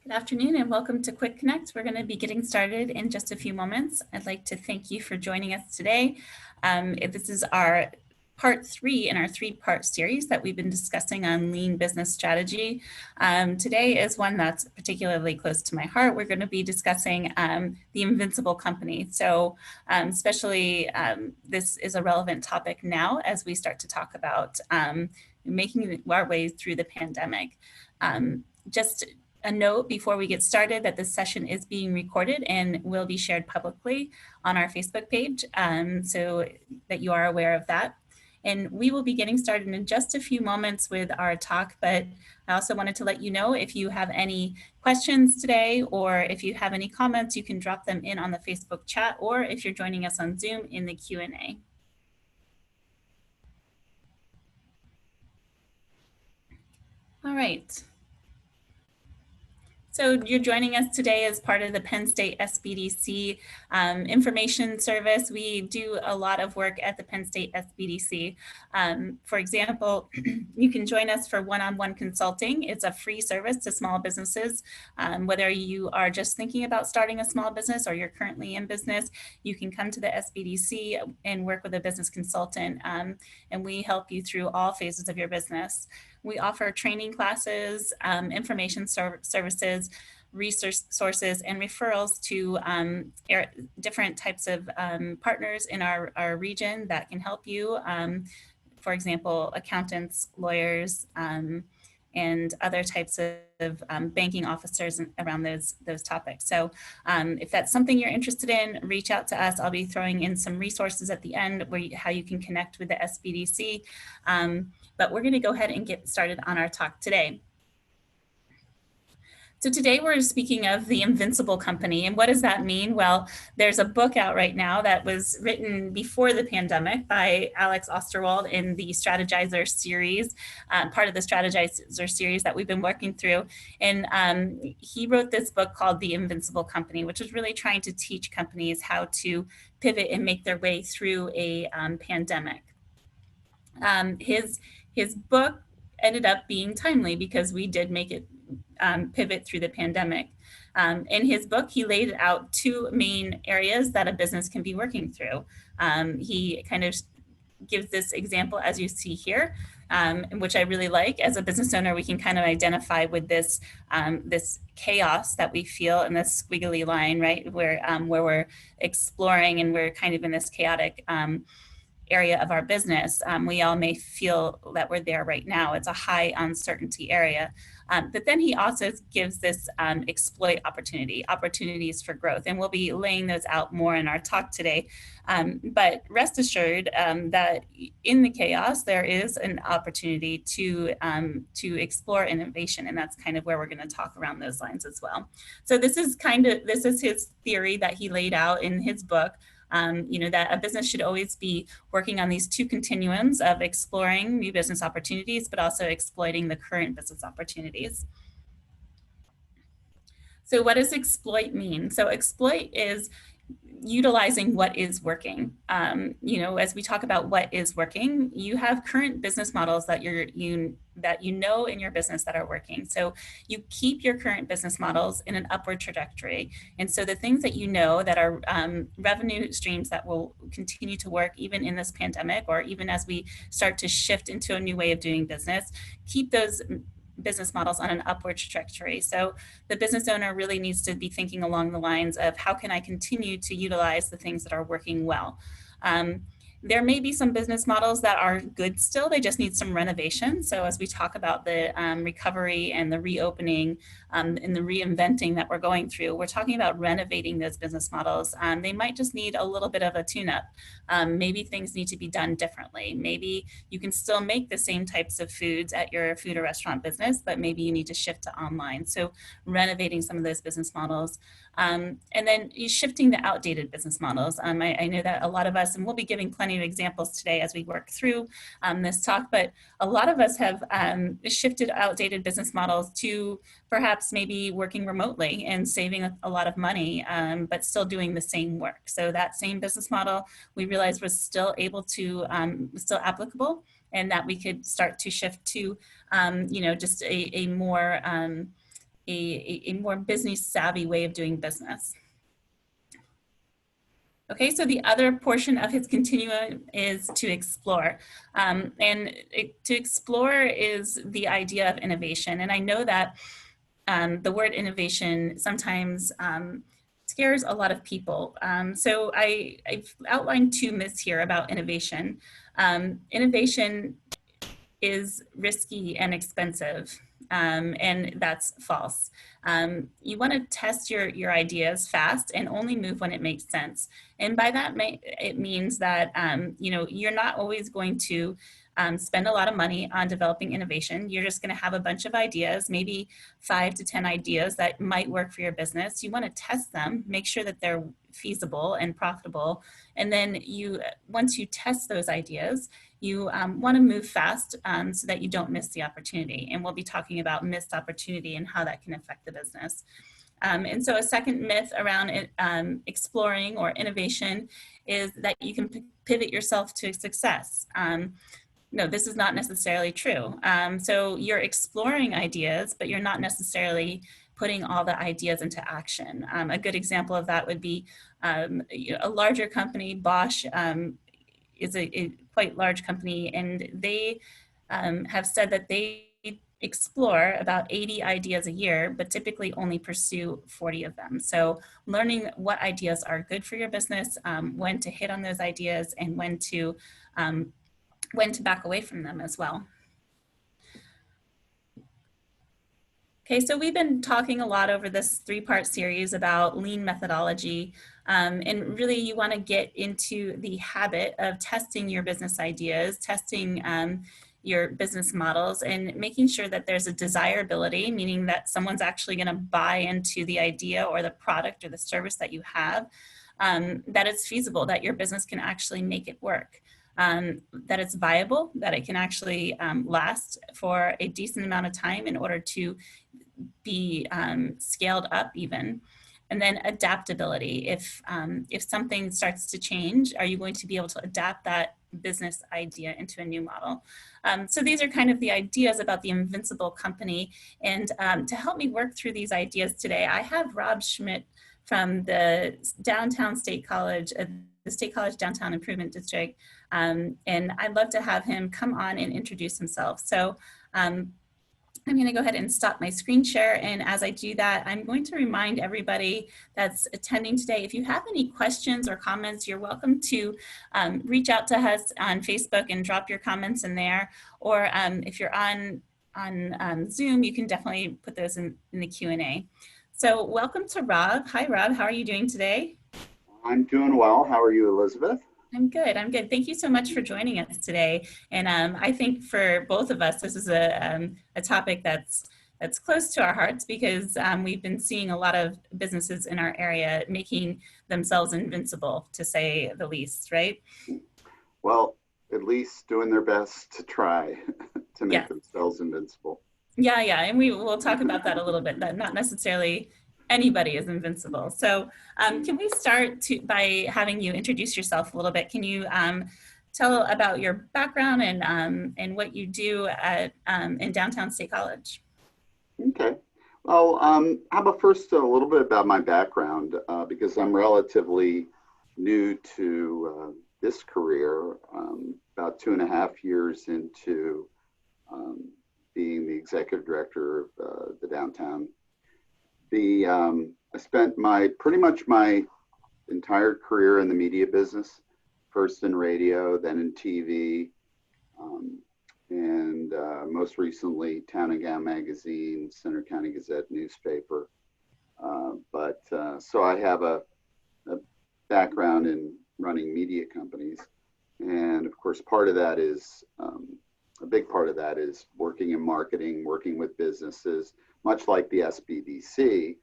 Good afternoon and welcome to Quick Connect. We're going to be getting started in just a few moments. I'd like to thank you for joining us today. This is our part 3 in our 3-part series that we've been discussing on lean business strategy. Today is one that's particularly close to my heart. We're going to be discussing the Invincible Company. So especially this is a relevant topic now as we start to talk about making our way through the pandemic. Just a note before we get started that this session is being recorded and will be shared publicly on our Facebook page, so that you are aware of that. And we will be getting started in just a few moments with our talk, but I also wanted to let you know if you have any questions today or if you have any comments, you can drop them in on the Facebook chat, or if you're joining us on Zoom in the Q&A. All right. So you're joining us today as part of the Penn State SBDC information service. We do a lot of work at the Penn State SBDC. For example, you can join us for one-on-one consulting. It's a free service to small businesses. Whether you are just thinking about starting a small business or you're currently in business, you can come to the SBDC and work with a business consultant, and we help you through all phases of your business. We offer training classes, information services, resource sources, and referrals to different types of partners in our region that can help you. For example, accountants, lawyers, and other types of banking officers around those topics. So if that's something you're interested in, reach out to us. I'll be throwing in some resources at the end how you can connect with the SBDC. But we're going to go ahead and get started on our talk today. So today we're speaking of the Invincible Company. And what does that mean? Well, there's a book out right now that was written before the pandemic by Alex Osterwald in the Strategizer series, part of the Strategizer series that we've been working through. And he wrote this book called The Invincible Company, which is really trying to teach companies how to pivot and make their way through a pandemic. His book ended up being timely because we did make it pivot through the pandemic. In his book, he laid out 2 main areas that a business can be working through. He kind of gives this example as you see here, which I really like. As a business owner, we can kind of identify with this this chaos that we feel in this squiggly line, right, where we're exploring and we're kind of in this chaotic area of our business. We all may feel that we're there right now. It's a high uncertainty area. But then he also gives this exploit opportunities for growth. And we'll be laying those out more in our talk today. But rest assured that in the chaos, there is an opportunity to explore innovation. And that's kind of where we're going to talk around those lines as well. So this is his theory that he laid out in his book. That a business should always be working on these 2 continuums of exploring new business opportunities, but also exploiting the current business opportunities. So what does exploit mean? So exploit is utilizing what is working. As we talk about what is working, you have current business models that you know in your business that are working. So you keep your current business models in an upward trajectory. And so the things that you know that are revenue streams that will continue to work even in this pandemic, or even as we start to shift into a new way of doing business, keep those business models on an upward trajectory. So the business owner really needs to be thinking along the lines of how can I continue to utilize the things that are working well. There may be some business models that are good still, they just need some renovation. So as we talk about the recovery and the reopening and the reinventing that we're going through, we're talking about renovating those business models. They might just need a little bit of a tune-up. Maybe things need to be done differently. Maybe you can still make the same types of foods at your food or restaurant business, but maybe you need to shift to online. So renovating some of those business models. And then shifting the outdated business models. I know that a lot of us, and we'll be giving plenty of examples today as we work through this talk, but a lot of us have shifted outdated business models to perhaps maybe working remotely and saving a lot of money, but still doing the same work. So that same business model we realized was still able to, still applicable, and that we could start to shift to, just a more a more business savvy way of doing business. Okay, so the other portion of his continuum is to explore. To explore is the idea of innovation. And I know that the word innovation sometimes scares a lot of people. So I've outlined 2 myths here about innovation. Innovation is risky and expensive. And that's false. You want to test your ideas fast and only move when it makes sense. And by that, it means that you're not always going to spend a lot of money on developing innovation. You're just going to have a bunch of ideas, maybe 5 to 10 ideas that might work for your business. You want to test them, make sure that they're feasible and profitable. And then once you test those ideas, you want to move fast so that you don't miss the opportunity. And we'll be talking about missed opportunity and how that can affect the business. And so a second myth around exploring or innovation is that you can pivot yourself to success. No, this is not necessarily true. So you're exploring ideas, but you're not necessarily putting all the ideas into action. A good example of that would be a larger company, Bosch, is a quite large company, and they have said that they explore about 80 ideas a year, but typically only pursue 40 of them. So learning what ideas are good for your business, when to hit on those ideas, and when to back away from them as well. Okay, so we've been talking a lot over this 3-part series about lean methodology, and really you want to get into the habit of testing your business ideas, testing your business models, and making sure that there's a desirability, meaning that someone's actually going to buy into the idea or the product or the service that you have, that it's feasible, that your business can actually make it work. That it's viable, that it can actually last for a decent amount of time in order to be scaled up even. And then adaptability. If something starts to change, are you going to be able to adapt that business idea into a new model? So these are kind of the ideas about the Invincible Company. And to help me work through these ideas today, I have Rob Schmidt from the Downtown State College, the State College Downtown Improvement District. And I'd love to have him come on and introduce himself. So I'm going to go ahead and stop my screen share. And as I do that, I'm going to remind everybody that's attending today, if you have any questions or comments, you're welcome to reach out to us on Facebook and drop your comments in there. Or if you're on Zoom, you can definitely put those in the Q&A. So welcome to Rob. Hi, Rob. How are you doing today? I'm doing well. How are you, Elizabeth? I'm good. I'm good. Thank you so much for joining us today. And I think for both of us, this is a topic that's close to our hearts because we've been seeing a lot of businesses in our area making themselves invincible, to say the least, right? Well, at least doing their best to try to make themselves invincible. Yeah, and we'll talk about that a little bit, that not necessarily anybody is invincible. So can we start by having you introduce yourself a little bit? Can you tell about your background and what you do in Downtown State College? Okay. Well, how about first a little bit about my background, because I'm relatively new to this career, about 2.5 years into being the executive director of the downtown. I spent pretty much my entire career in the media business, first in radio, then in TV, and most recently Town and Gown magazine, Center County Gazette newspaper. So I have a background in running media companies, and of course part of that is a big part of that is working in marketing, working with businesses, much like the SBDC,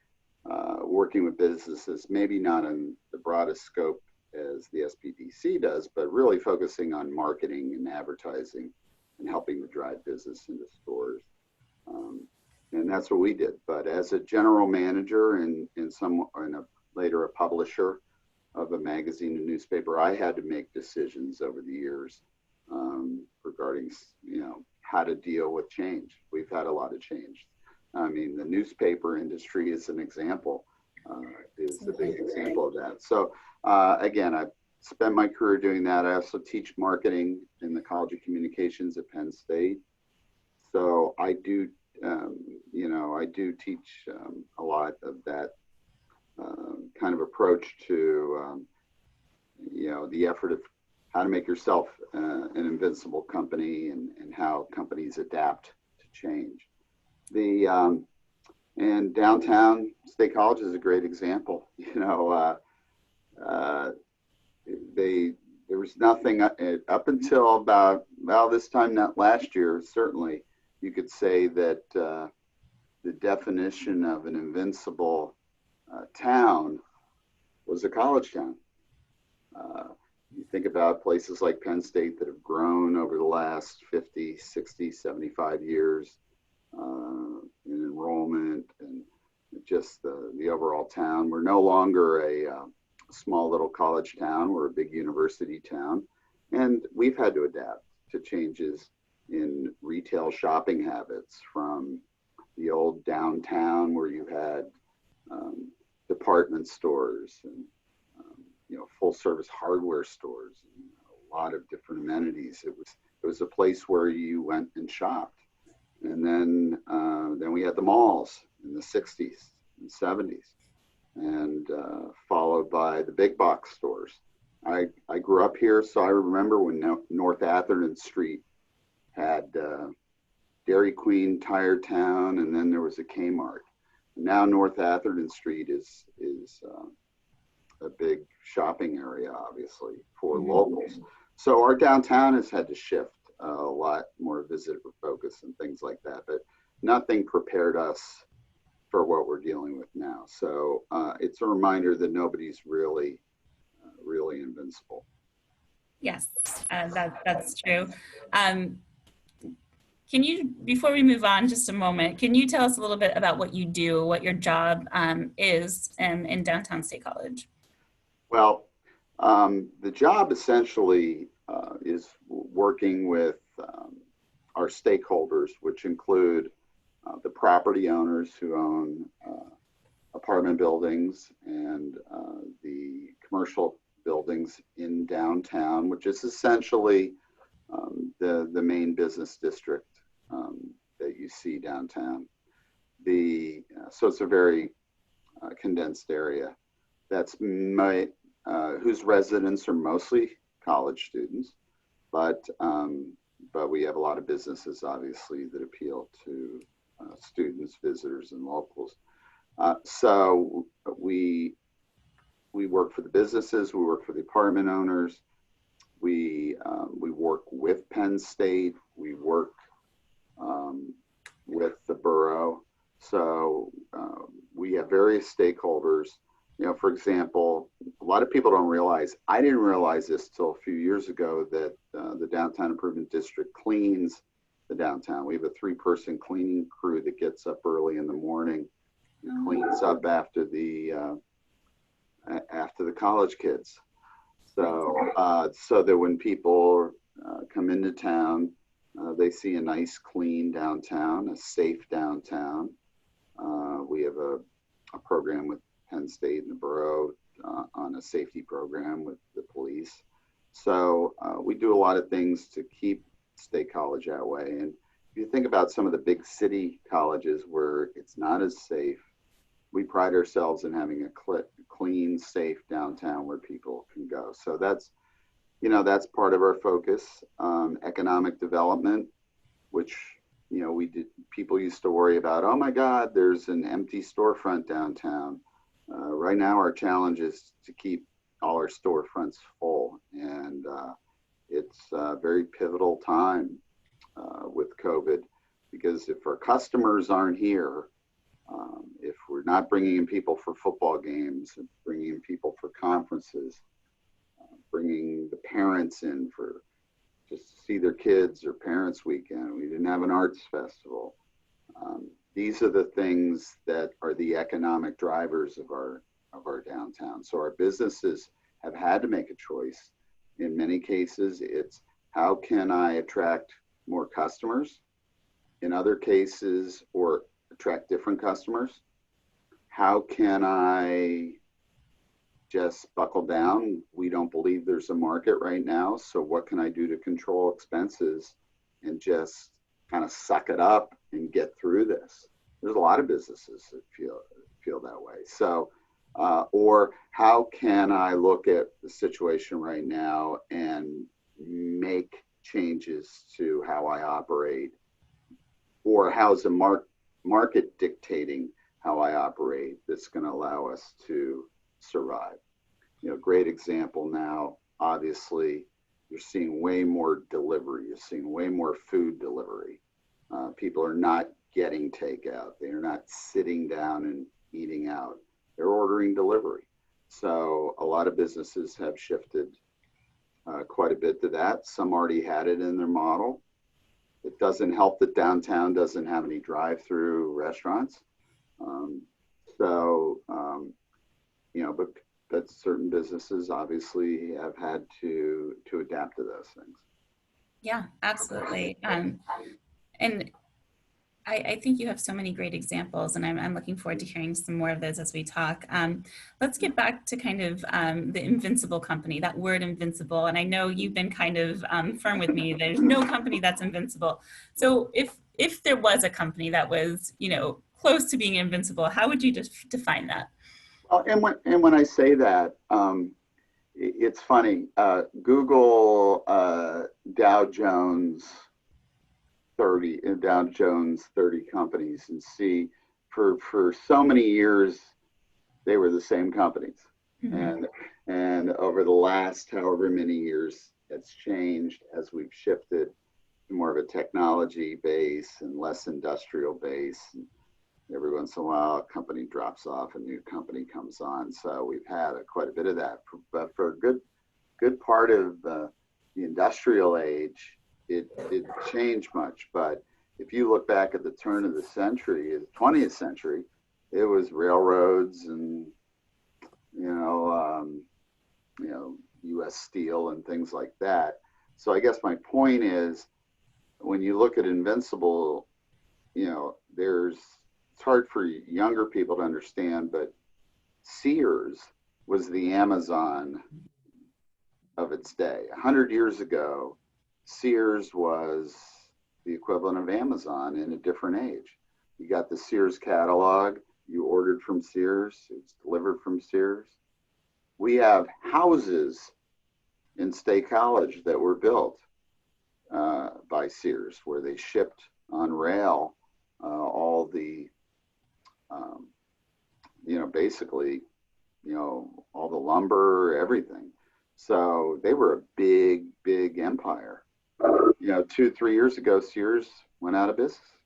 working with businesses, maybe not in the broadest scope as the SBDC does, but really focusing on marketing and advertising and helping to drive business into stores. And that's what we did. But as a general manager and later a publisher of a magazine and newspaper, I had to make decisions over the years regarding, how to deal with change. We've had a lot of change. I mean, the newspaper industry is an example, is a big example of that. So again, I've spent my career doing that. I also teach marketing in the College of Communications at Penn State. So I do, I do teach a lot of that kind of approach to, the effort of how to make yourself an invincible company and how companies adapt to change. And downtown State College is a great example. There was nothing up until about, well, this time, not last year, certainly you could say that the definition of an invincible town was a college town. You think about places like Penn State that have grown over the last 50, 60, 75 years in enrollment and just the overall town. We're no longer a small little college town. We're a big university town. And we've had to adapt to changes in retail shopping habits from the old downtown where you had department stores and full service hardware stores and a lot of different amenities. It was a place where you went and shopped. And then we had the malls in the 60s and 70s, and followed by the big box stores. I grew up here, so I remember when North Atherton Street had Dairy Queen, Tire Town, and then there was a Kmart. Now North Atherton Street is a big shopping area, obviously, for locals. So our downtown has had to shift a lot more visitor focus and things like that, but nothing prepared us for what we're dealing with now. So it's a reminder that nobody's really invincible. Yes, that's true. Can you, before we move on just a moment, can you tell us a little bit about what you do, what your job is in downtown State College? Well, the job essentially is working with our stakeholders, which include the property owners who own apartment buildings and the commercial buildings in downtown, which is essentially the main business district that you see downtown. So it's a very condensed area. That's whose residents are mostly college students, but we have a lot of businesses, obviously, that appeal to students, visitors, and locals. So we work for the businesses, we work for the apartment owners, we work with Penn State, we work with the borough. So we have various stakeholders. For example, a lot of people don't realize, I didn't realize this till a few years ago, that the Downtown Improvement District cleans the downtown. We have a 3-person cleaning crew that gets up early in the morning and cleans up after the college kids. So that when people come into town, they see a nice, clean downtown, a safe downtown. We have a program with Penn State and the borough on a safety program with the police. So we do a lot of things to keep State College that way. And if you think about some of the big city colleges where it's not as safe, we pride ourselves in having a clean, safe downtown where people can go. So that's part of our focus. Economic development, which people used to worry about, oh my God, there's an empty storefront downtown. Right now, our challenge is to keep all our storefronts full. And it's a very pivotal time with COVID, because if our customers aren't here, if we're not bringing in people for football games, and bringing in people for conferences, bringing the parents in for just to see their kids or parents' weekend, we didn't have an arts festival. These are the things that are the economic drivers of our downtown. So our businesses have had to make a choice. In many cases, it's how can I attract more customers? In other cases, or attract different customers? How can I just buckle down? We don't believe there's a market right now. So what can I do to control expenses and just kind of suck it up and get through this? There's a lot of businesses that feel that way. So, or how can I look at the situation right now and make changes to how I operate, or how's the market dictating how I operate that's going to allow us to survive? You know, great example now, obviously, you're seeing way more delivery. You're seeing way more food delivery. People are not getting takeout. They're not sitting down and eating out. They're ordering delivery. So a lot of businesses have shifted quite a bit to that. Some already had it in their model. It doesn't help that downtown doesn't have any drive-through restaurants. You know, but certain businesses obviously have had to adapt to those things. Yeah, absolutely. And I think you have so many great examples, and I'm looking forward to hearing some more of those as we talk. Let's get back to kind of the Invincible Company, that word invincible. And I know you've been kind of firm with me. There's no company that's invincible. So if there was a company that was, you know, close to being invincible, how would you just define that? And when I say that, it's funny. Google Dow Jones 30 companies and see for so many years they were the same companies. Mm-hmm. And over the last however many years it's changed as we've shifted to more of a technology base and less industrial base. And every once in a while a company drops off, a new company comes on. So we've had quite a bit of that. But for a good part of the industrial age, it changed much. But if you look back at the turn of the century, the 20th century, it was railroads and U.S. Steel and things like that. So I guess my point is, when you look at Invincible, you know, it's hard for younger people to understand, but Sears was the Amazon of its day. 100 years ago, Sears was the equivalent of Amazon in a different age. You got the Sears catalog, you ordered from Sears, it's delivered from Sears. We have houses in State College that were built by Sears, where they shipped on rail all the, basically, all the lumber, everything. So they were a big, big empire. 2-3 years ago, Sears went out of business.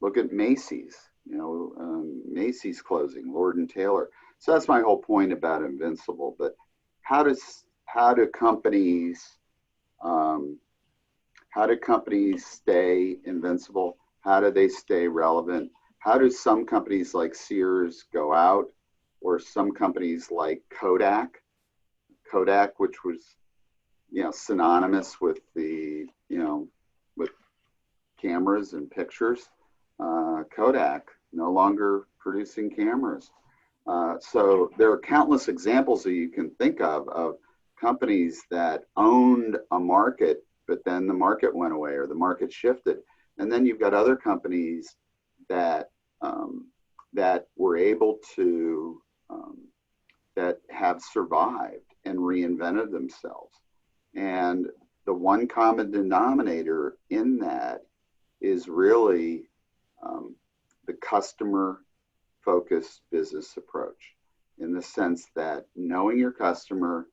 Look at Macy's. Macy's closing, Lord and Taylor. So that's my whole point about Invincible. But how do companies stay invincible? How do they stay relevant? How do some companies like Sears go out, or some companies like Kodak, which was synonymous with with cameras and pictures. Kodak no longer producing cameras. So there are countless examples that you can think of companies that owned a market, but then the market went away or the market shifted. And then you've got other companies that were able to, that have survived and reinvented themselves. And the one common denominator in that is really the customer-focused business approach, in the sense that knowing your customer,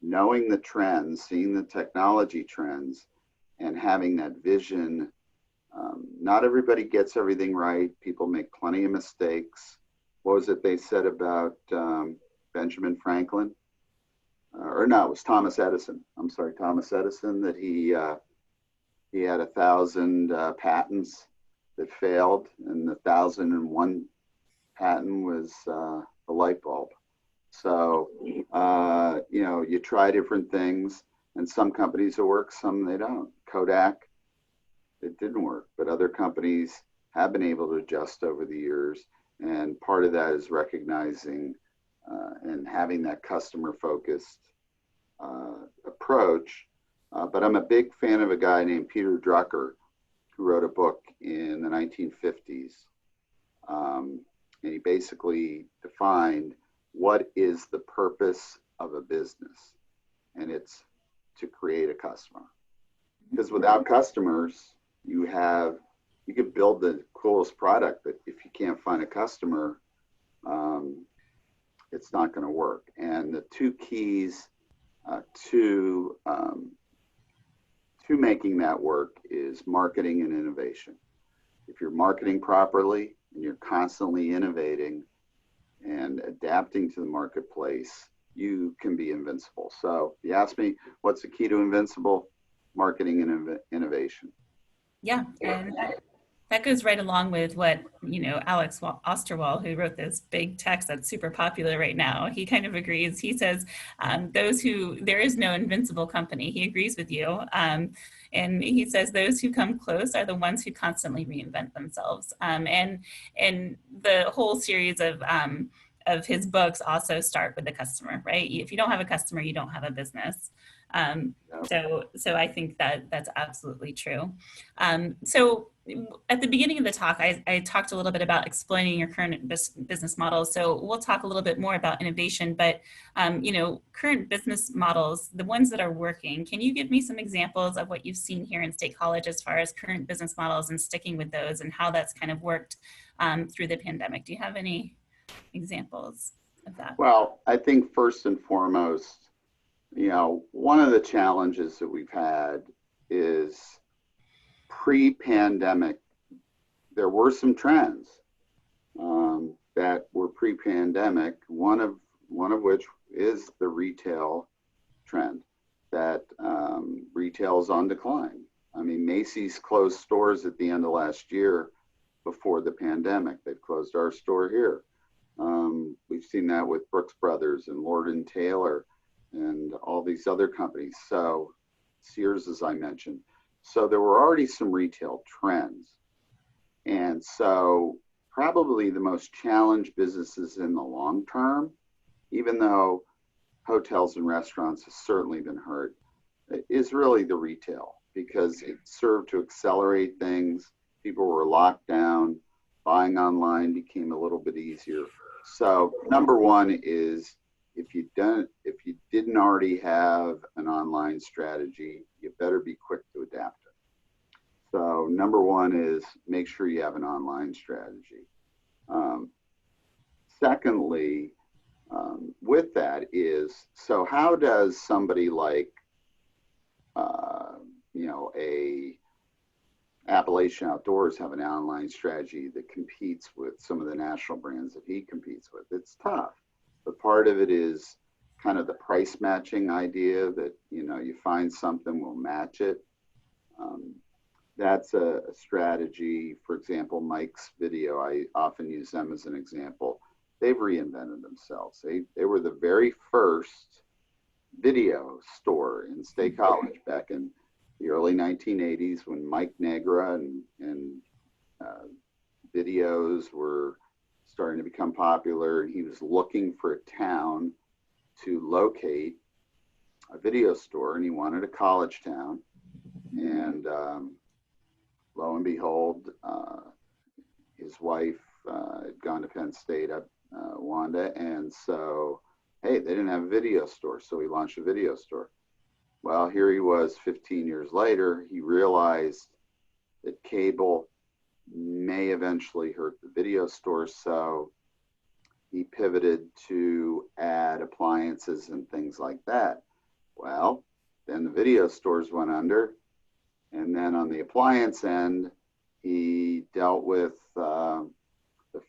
knowing the trends, seeing the technology trends, and having that vision. Not everybody gets everything right. People make plenty of mistakes. What was it they said about Benjamin Franklin? Or no, it was Thomas Edison. I'm sorry, Thomas Edison, that he had 1,000 patents that failed, and the 1,001 patent was the light bulb. So, you try different things, and some companies will work, some they don't. Kodak, it didn't work, but other companies have been able to adjust over the years. And part of that is recognizing and having that customer focused approach. But I'm a big fan of a guy named Peter Drucker, who wrote a book in the 1950s. And he basically defined what is the purpose of a business. And it's to create a customer. Because without customers, you could build the coolest product, but if you can't find a customer, it's not going to work. And the two keys to making that work is marketing and innovation. If you're marketing properly and you're constantly innovating and adapting to the marketplace, you can be invincible. So you ask me, what's the key to invincible? Marketing and innovation. Yeah, and that goes right along with what, Alex Osterwald, who wrote this big text that's super popular right now, he kind of agrees. He says, there is no invincible company. He agrees with you. And he says those who come close are the ones who constantly reinvent themselves. And the whole series of his books also start with the customer, right? If you don't have a customer, you don't have a business. So I think that that's absolutely true. So at the beginning of the talk, I talked a little bit about explaining your current business models. So we'll talk a little bit more about innovation, but current business models, the ones that are working, can you give me some examples of what you've seen here in State College as far as current business models and sticking with those and how that's kind of worked through the pandemic? Do you have any examples of that? Well, I think first and foremost, one of the challenges that we've had is pre-pandemic, there were some trends that were pre-pandemic, one of which is the retail trend, that retail is on decline. I mean, Macy's closed stores at the end of last year before the pandemic. They've closed our store here. We've seen that with Brooks Brothers and Lord & Taylor and all these other companies. So Sears, as I mentioned. So there were already some retail trends. And so probably the most challenged businesses in the long term, even though hotels and restaurants have certainly been hurt, is really the retail, because it served to accelerate things. People were locked down. Buying online became a little bit easier. So number one is, if you didn't already have an online strategy, you better be quick to adapt it. So number one is make sure you have an online strategy. Secondly, with that is, so how does somebody like, a Appalachian Outdoors have an online strategy that competes with some of the national brands that he competes with? It's tough. But part of it is kind of the price matching idea that, you find something, we'll match it. That's a strategy. For example, Mike's Video, I often use them as an example. They've reinvented themselves. They were the very first video store in State College back in the early 1980s, when Mike Negra and videos were starting to become popular. He was looking for a town to locate a video store, and he wanted a college town. And lo and behold, his wife had gone to Penn State, Wanda, and so, hey, they didn't have a video store, so he launched a video store. Well, here he was 15 years later. He realized that cable may eventually hurt the video store, so he pivoted to add appliances and things like that. Well, then the video stores went under, and then on the appliance end, he dealt with the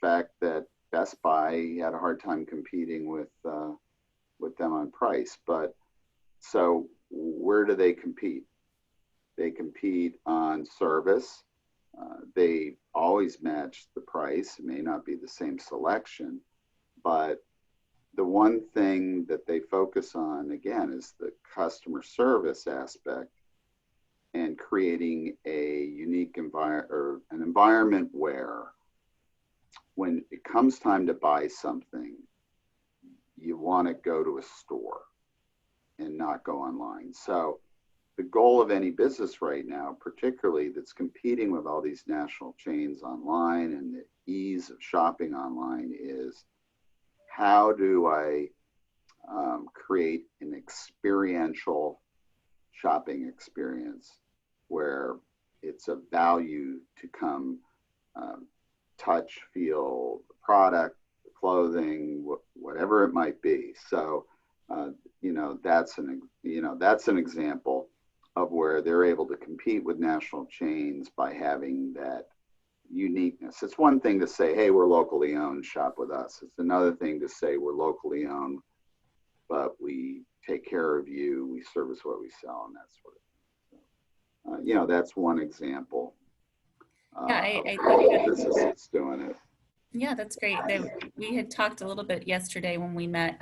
fact that Best Buy had a hard time competing with them on price. But so where do they compete? They compete on service. They always match the price. It may not be the same selection, but the one thing that they focus on, again, is the customer service aspect. and creating a unique environment where when it comes time to buy something, you want to go to a store and not go online. So the goal of any business right now, particularly that's competing with all these national chains online and the ease of shopping online, is how do I create an experiential shopping experience where it's a value to come touch, feel the product, the clothing, whatever it might be. So, that's an example of where they're able to compete with national chains by having that uniqueness. It's one thing to say, hey, we're locally owned, shop with us. It's another thing to say we're locally owned, but we take care of you, we service what we sell, and that sort of thing. So, that's one example Yeah, of I how think businesses doing it. yeah, that's great. We had talked a little bit yesterday when we met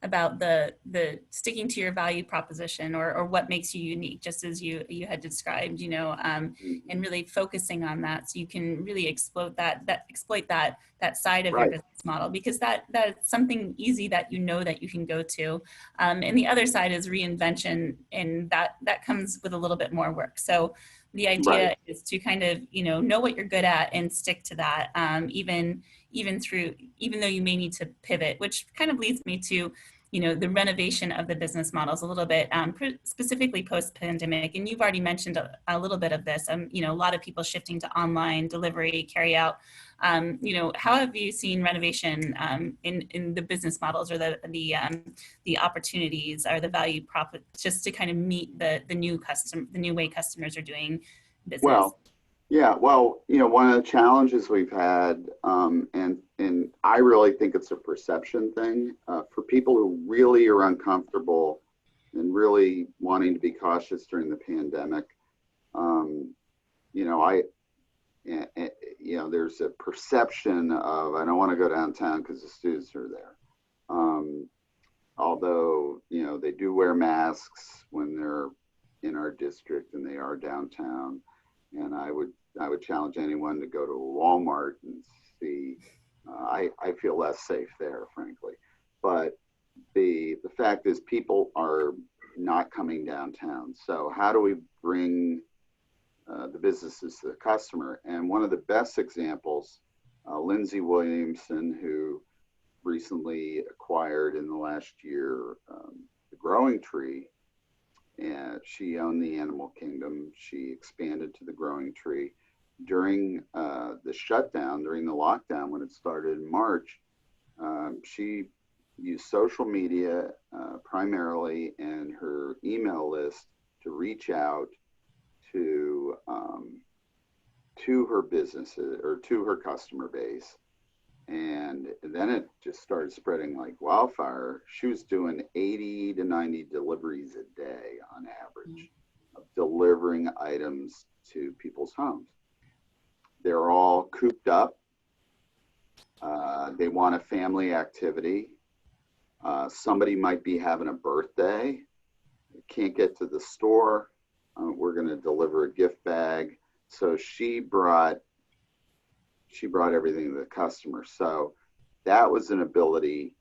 about the sticking to your value proposition or what makes you unique, just as you had described, and really focusing on that so you can really exploit that side of your Right. business model, because that's something easy that that you can go to. And the other side is reinvention, and that comes with a little bit more work. So the idea Right. is to kind of know what you're good at and stick to that, even though you may need to pivot, which kind of leads me to the renovation of the business models a little bit, specifically post-pandemic. And you've already mentioned a little bit of this. A lot of people shifting to online delivery, carry out. How have you seen renovation in the business models, or the opportunities, or the value prop, just to kind of meet the new way customers are doing business? Well, yeah. Well, one of the challenges we've had, and I really think it's a perception thing, for people who really are uncomfortable and really wanting to be cautious during the pandemic. There's a perception of, I don't want to go downtown because the students are there. Although, they do wear masks when they're in our district and they are downtown. And I would challenge anyone to go to a Walmart and see. I feel less safe there, frankly. But the fact is, people are not coming downtown. So how do we bring the businesses to the customer? And one of the best examples, Lindsay Williamson, who recently acquired in the last year the Growing Tree, and she owned the Animal Kingdom. She expanded to the Growing Tree. During the shutdown, during the lockdown, when it started in March, she used social media primarily and her email list to reach out to her businesses, or to her customer base. And then it just started spreading like wildfire. She was doing 80 to 90 deliveries a day on average, of delivering items to people's homes. They're all cooped up. They want a family activity. Somebody might be having a birthday. They can't get to the store. We're going to deliver a gift bag. So she brought everything to the customer. So that was an ability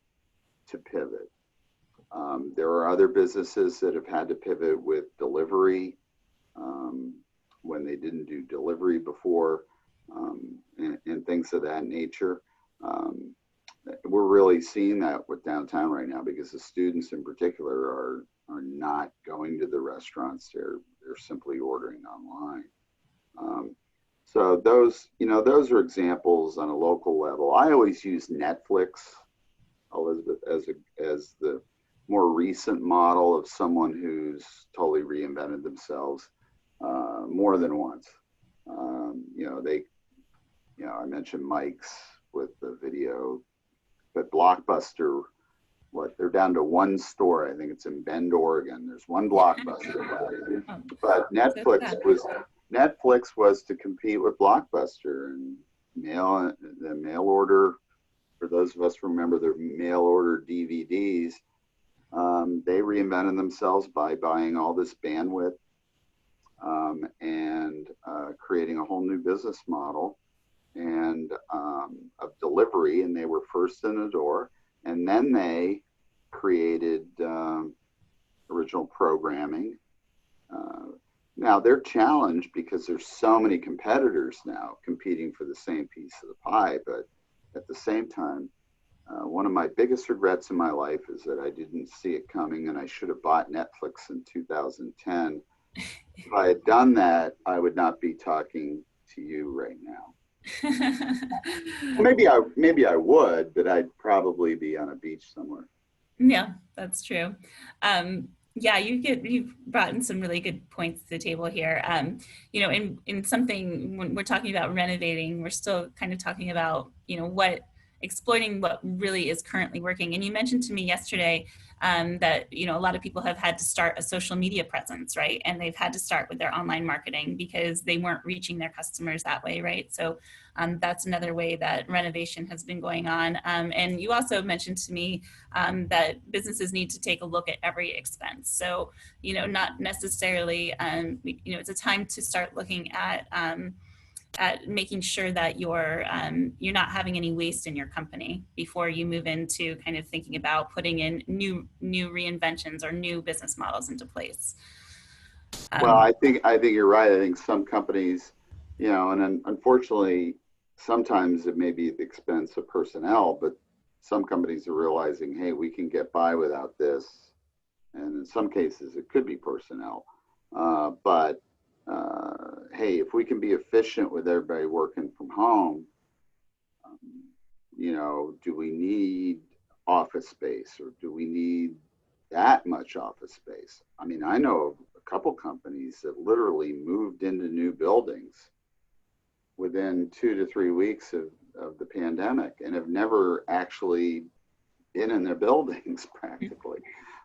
to pivot. There are other businesses that have had to pivot with delivery when they didn't do delivery before, and things of that nature. We're really seeing that with downtown right now, because the students in particular are not going to the restaurants. They're simply ordering online. So those are examples on a local level. I always use Netflix, Elizabeth, as the more recent model of someone who's totally reinvented themselves more than once. I mentioned Mike's with the video, but Blockbuster, they're down to one store. I think it's in Bend, Oregon. There's one Blockbuster. But Netflix was to compete with Blockbuster, and the mail order, for those of us who remember the mail order DVDs, they reinvented themselves by buying all this bandwidth and creating a whole new business model and of delivery. And they were first in the door. And then they created original programming. Now they're challenged because there's so many competitors now competing for the same piece of the pie. But at the same time, one of my biggest regrets in my life is that I didn't see it coming, and I should have bought Netflix in 2010. If I had done that, I would not be talking to you right now. Maybe I would, but I'd probably be on a beach somewhere. Yeah, that's true. Yeah, you've brought in some really good points to the table here. In something when we're talking about renovating, we're still kind of talking about, what exploiting what really is currently working. And you mentioned to me yesterday that a lot of people have had to start a social media presence, right? And they've had to start with their online marketing because they weren't reaching their customers that way, right? So that's another way that renovation has been going on. And you also mentioned to me that businesses need to take a look at every expense. So, not necessarily, it's a time to start looking at making sure that you're not having any waste in your company before you move into kind of thinking about putting in new reinventions or new business models into place. Well, I think you're right. I think some companies, and unfortunately, sometimes it may be at the expense of personnel, but some companies are realizing, hey, we can get by without this, and in some cases, it could be personnel. But hey, if we can be efficient with everybody working from home, do we need office space, or do we need that much office space? I mean, I know of a couple companies that literally moved into new buildings within 2 to 3 weeks of the pandemic and have never actually been in their buildings practically.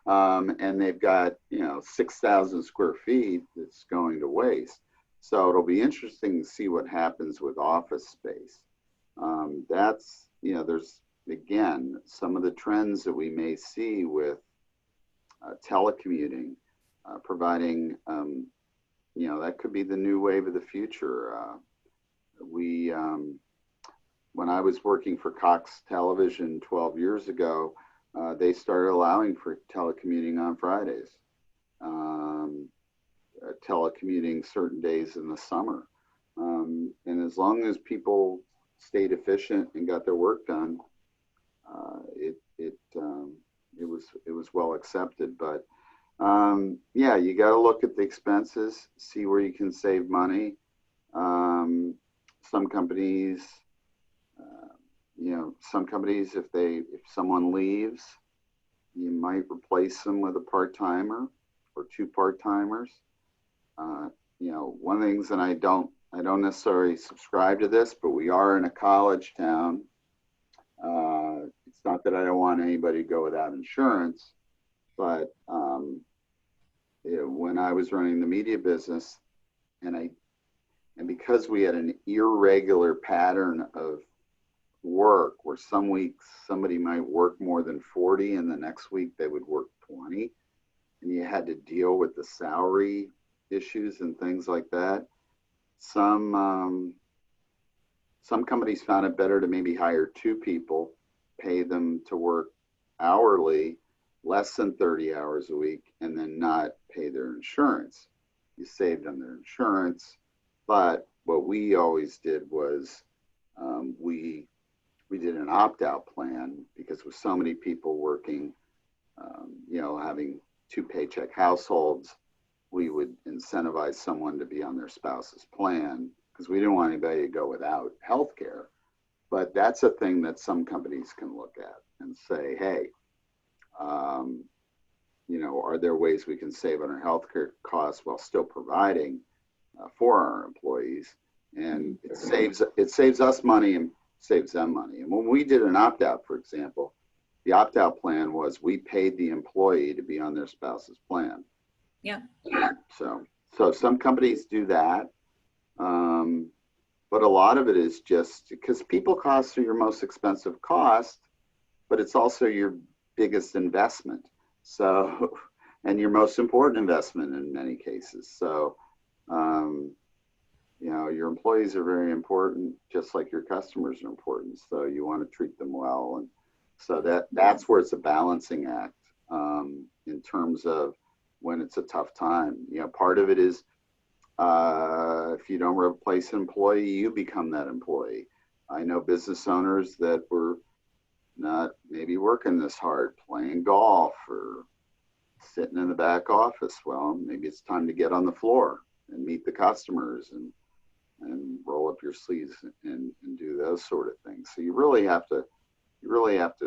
And they've got, 6,000 square feet that's going to waste. So it'll be interesting to see what happens with office space. There's, again, some of the trends that we may see with telecommuting, providing, that could be the new wave of the future. When I was working for Cox Television 12 years ago, they started allowing for telecommuting on Fridays, telecommuting certain days in the summer. And as long as people stayed efficient and got their work done, it was well accepted. But you got to look at the expenses, see where you can save money. Some companies, if someone leaves, you might replace them with a part-timer or 2 part-timers. One of the things, and I don't necessarily subscribe to this, but we are in a college town. It's not that I don't want anybody to go without insurance, but when I was running the media business, and because we had an irregular pattern of work where some weeks somebody might work more than 40 and the next week they would work 20, and you had to deal with the salary issues and things like that. Some companies found it better to maybe hire 2 people, pay them to work hourly, less than 30 hours a week, and then not pay their insurance. You saved on their insurance. But what we always did was we did an opt-out plan, because with so many people working, having 2 paycheck households, we would incentivize someone to be on their spouse's plan, because we didn't want anybody to go without health care. But that's a thing that some companies can look at and say, hey, are there ways we can save on our healthcare costs while still providing for our employees? And it saves us money and saves them money. And when we did an opt-out, for example, the opt-out plan was we paid the employee to be on their spouse's plan. Yeah. So some companies do that. But a lot of it is just because people costs are your most expensive cost, but it's also your biggest investment. So, and your most important investment in many cases. So, Um, your employees are very important, just like your customers are important. So you want to treat them well. And so that's where it's a balancing act in terms of when it's a tough time. Part of it is if you don't replace an employee, you become that employee. I know business owners that were not maybe working this hard, playing golf or sitting in the back office. Well, maybe it's time to get on the floor and meet the customers and roll up your sleeves and do those sort of things. So you really have to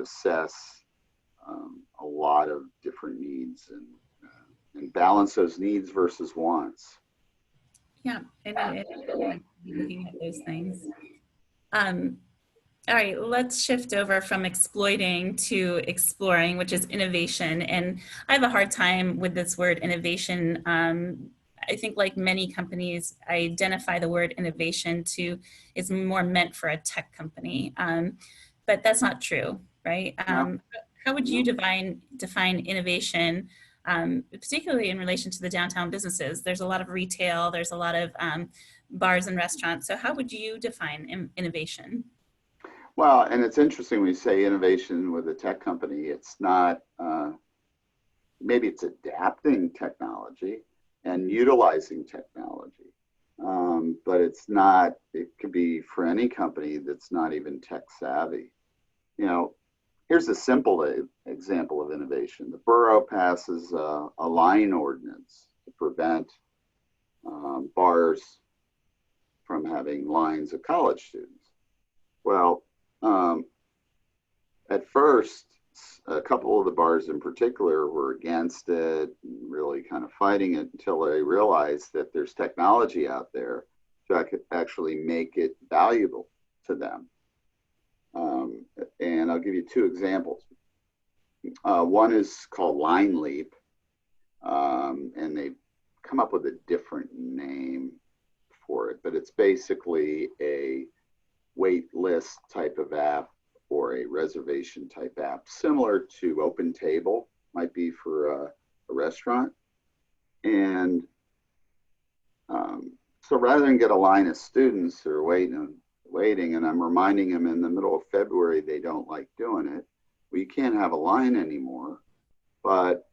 assess a lot of different needs and balance those needs versus wants. Yeah, I looking at those things. All right, let's shift over from exploiting to exploring, which is innovation. And I have a hard time with this word innovation. I think like many companies, I identify the word innovation to is more meant for a tech company, but that's not true, right? No, How would you no. define innovation, particularly in relation to the downtown businesses? There's a lot of retail, there's a lot of bars and restaurants. So how would you define innovation? Well, and it's interesting when you say innovation with a tech company, it's not, maybe it's adapting technology and utilizing technology. But it's not, it could be for any company that's not even tech savvy. You know, Here's a simple example of innovation. The borough passes a line ordinance to prevent bars from having lines of college students. Well, at first, a couple of the bars in particular were against it, really kind of fighting it until they realized that there's technology out there to actually make it valuable to them. And I'll give you two examples. One is called Line Leap, and they've come up with a different name for it, but it's basically a wait list type of app or a reservation type app, similar to Open Table, might be for a restaurant. And so rather than get a line of students who are waiting, and I'm reminding them in the middle of February they don't like doing it, well, you can't have a line anymore. But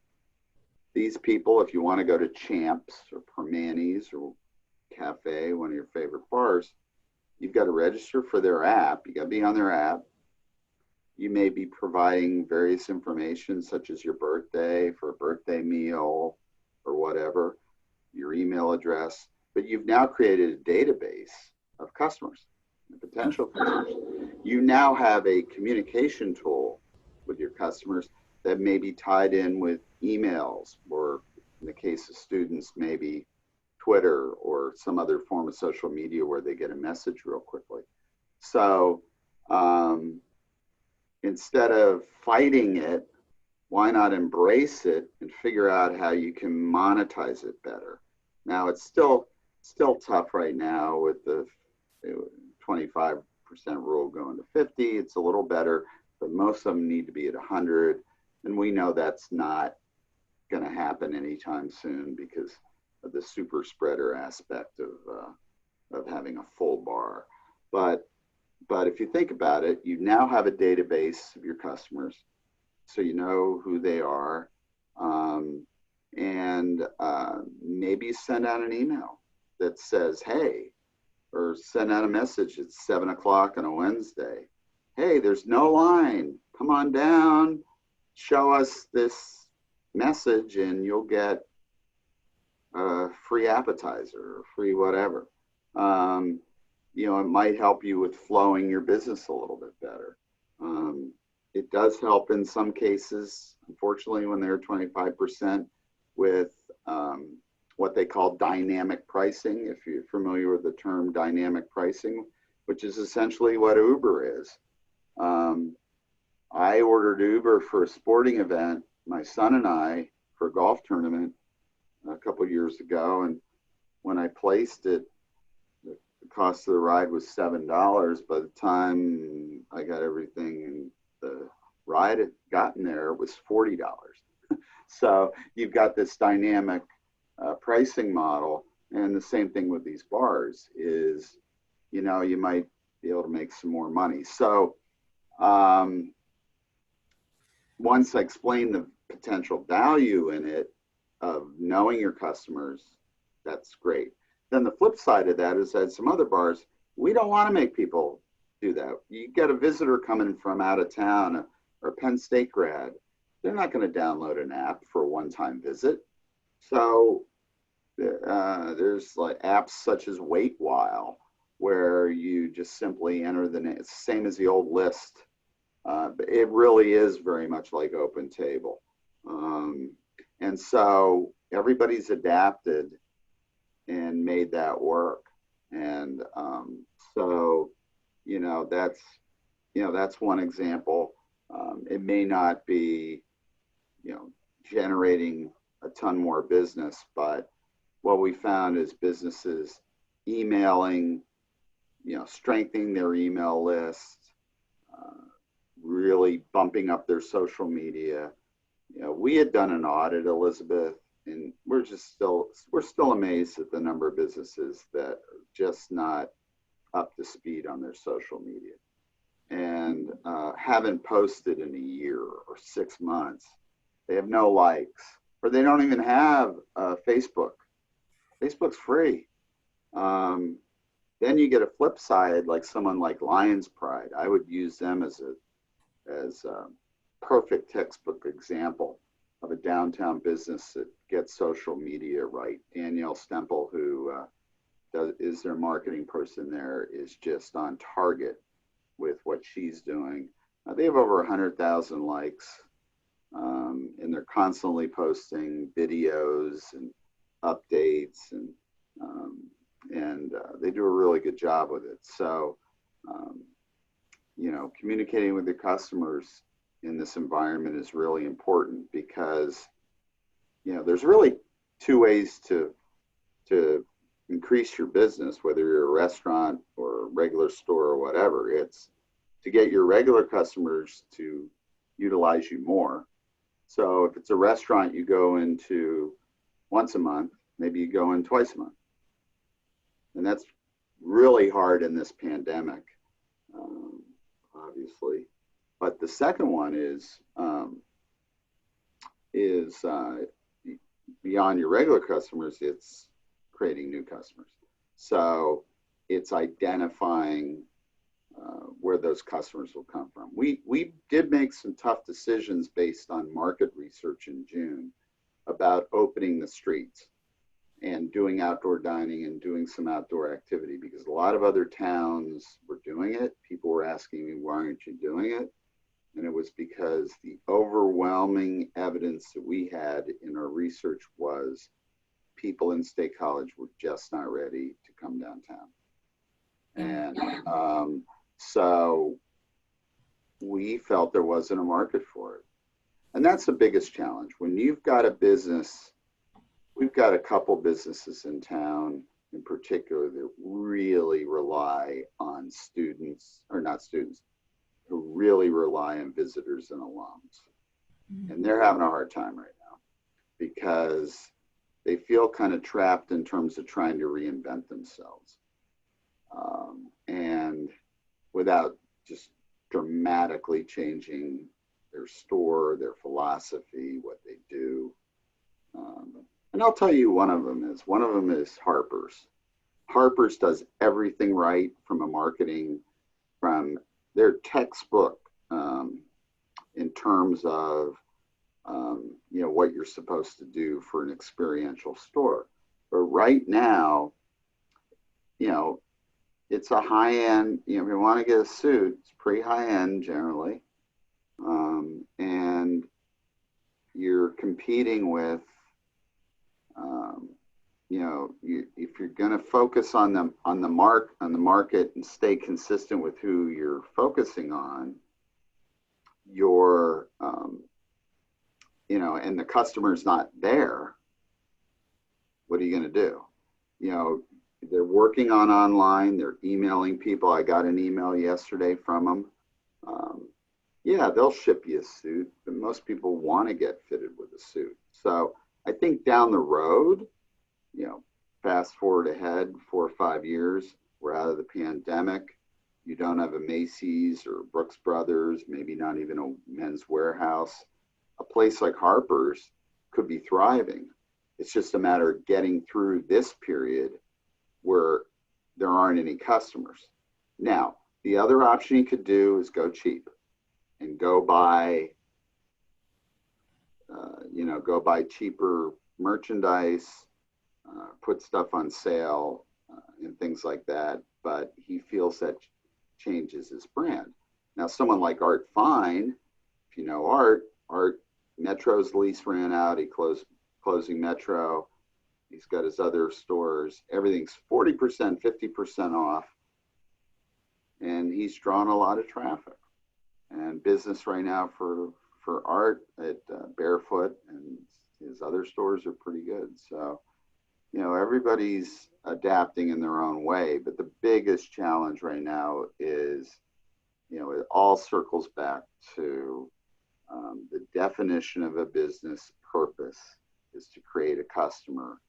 these people, if you want to go to Champs or Permanis or Cafe, one of your favorite bars, you've got to register for their app. You got to be on their app. You may be providing various information such as your birthday for a birthday meal or whatever, your email address, but you've now created a database of customers and potential customers. You now have a communication tool with your customers that may be tied in with emails, or in the case of students, maybe Twitter or some other form of social media where they get a message real quickly. So instead of fighting it, why not embrace it and figure out how you can monetize it better? Now, it's still tough right now with the 25% rule going to 50. It's a little better, but most of them need to be at 100. And we know that's not going to happen anytime soon because of the super spreader aspect of having a full bar. But if you think about it, you now have a database of your customers, so you know who they are, and maybe send out an email that says, hey, or send out a message at 7 o'clock on a Wednesday. Hey, there's no line. Come on down, show us this message, and you'll get a free appetizer or free whatever. It might help you with flowing your business a little bit better. It does help in some cases, unfortunately, when they're 25% with what they call dynamic pricing, if you're familiar with the term dynamic pricing, which is essentially what Uber is. I ordered Uber for a sporting event, my son and I, for a golf tournament a couple of years ago. And when I placed it, the cost of the ride was $7. By the time I got everything and the ride had gotten there, it was $40. So you've got this dynamic pricing model And the same thing with these bars is, you might be able to make some more money. So once I explain the potential value in it of knowing your customers, that's great. Then the flip side of that is that some other bars, we don't want to make people do that. You get a visitor coming from out of town or a Penn State grad, they're not going to download an app for a one-time visit. So there's like apps such as Wait While, where you just simply enter the name. It's the same as the old list. But it really is very much like Open Table. And so everybody's adapted and made that work. And so, that's one example. It may not be, generating a ton more business, but what we found is businesses emailing, strengthening their email list, really bumping up their social media. We had done an audit, Elizabeth, and we're still amazed at the number of businesses that are just not up to speed on their social media and haven't posted in a year or 6 months. They have no likes, or they don't even have Facebook. Facebook's free. Then you get a flip side, like someone like Lions Pride. I would use them as a perfect textbook example of a downtown business that gets social media right. Danielle Stempel, who is their marketing person there, is just on target with what she's doing. They have over 100,000 likes, and they're constantly posting videos and updates, and they do a really good job with it. So, communicating with the customers in this environment is really important because, there's really two ways to increase your business, whether you're a restaurant or a regular store or whatever. It's to get your regular customers to utilize you more. So if it's a restaurant you go into once a month, maybe you go in twice a month. And that's really hard in this pandemic, obviously. But the second one is beyond your regular customers, it's creating new customers. So it's identifying where those customers will come from. We did make some tough decisions based on market research in June about opening the streets and doing outdoor dining and doing some outdoor activity, because a lot of other towns were doing it. People were asking me, why aren't you doing it? And it was because the overwhelming evidence that we had in our research was people in State College were just not ready to come downtown. And so we felt there wasn't a market for it. And that's the biggest challenge. When you've got a business, we've got a couple businesses in town in particular that really rely on students, or not students, who really rely on visitors and alums. And they're having a hard time right now because they feel kind of trapped in terms of trying to reinvent themselves. And without just dramatically changing their store, their philosophy, what they do. And I'll tell you one of them is Harper's. Harper's does everything right from a marketing, from their textbook in terms of what you're supposed to do for an experiential store. But right now, it's a high-end, if you want to get a suit, it's pretty high-end generally. And you're competing with, if you're going to focus on the market and stay consistent with who you're focusing on, you're, and the customer's not there, what are you going to do? They're working on online, they're emailing people. I got an email yesterday from them. Yeah, they'll ship you a suit, but most people want to get fitted with a suit. So I think down the road, fast forward ahead 4 or 5 years, we're out of the pandemic. You don't have a Macy's or Brooks Brothers, maybe not even a Men's Warehouse. A place like Harper's could be thriving. It's just a matter of getting through this period where there aren't any customers. Now, the other option you could do is go cheap and go buy, go buy cheaper merchandise, put stuff on sale, and things like that. But he feels that changes his brand. Now, someone like Art Fine, if you know Art, Metro's lease ran out. He closing Metro. He's got his other stores. Everything's 40%, 50% off. And he's drawn a lot of traffic. And business right now for Art at Barefoot and his other stores are pretty good. So, everybody's adapting in their own way. But the biggest challenge right now is, it all circles back to the definition of a business purpose is to create a customer.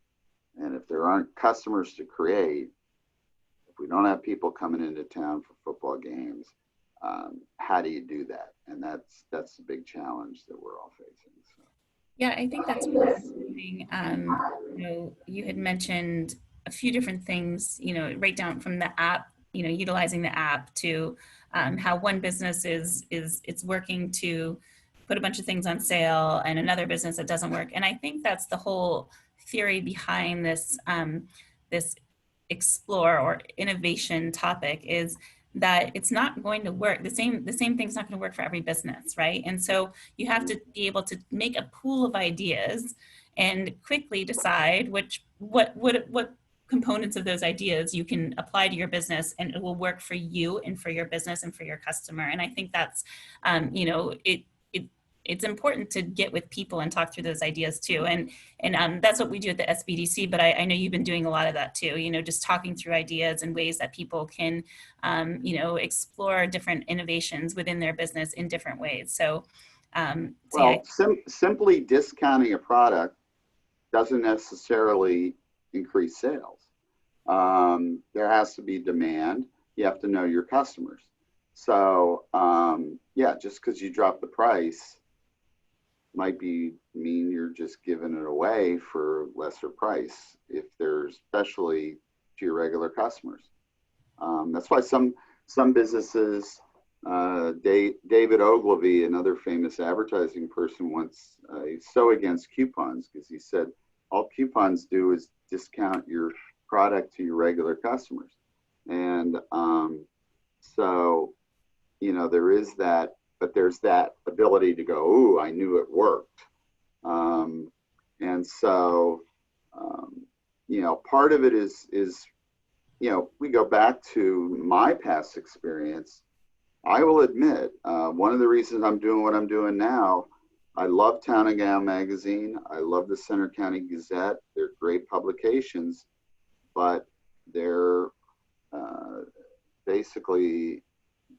And if there aren't customers to create, if we don't have people coming into town for football games, how do you do that? And that's the big challenge that we're all facing. So. Yeah, I think that's fascinating. You had mentioned a few different things, right down from the app, utilizing the app to how one business is it's working to put a bunch of things on sale and another business that doesn't work. And I think that's the whole theory behind this explore or innovation topic is that it's not going to work. The same thing's not going to work for every business, right? And so you have to be able to make a pool of ideas and quickly decide what components of those ideas you can apply to your business and it will work for you and for your business and for your customer. And I think that's it's important to get with people and talk through those ideas too. And that's what we do at the SBDC, but I know you've been doing a lot of that too, just talking through ideas and ways that people can, explore different innovations within their business in different ways. So, simply discounting a product doesn't necessarily increase sales. There has to be demand. You have to know your customers. So, just because you drop the price might mean you're just giving it away for presser price if there's especially to your regular customers. That's why some businesses, David Ogilvy, another famous advertising person, once he's so against coupons because he said all coupons do is discount your product to your regular customers. And so, there is that. But there's that ability to go, ooh, I knew it worked. And so, part of it is, we go back to my past experience. I will admit, one of the reasons I'm doing what I'm doing now, I love Town and Gown magazine. I love the Center County Gazette. They're great publications, but they're basically,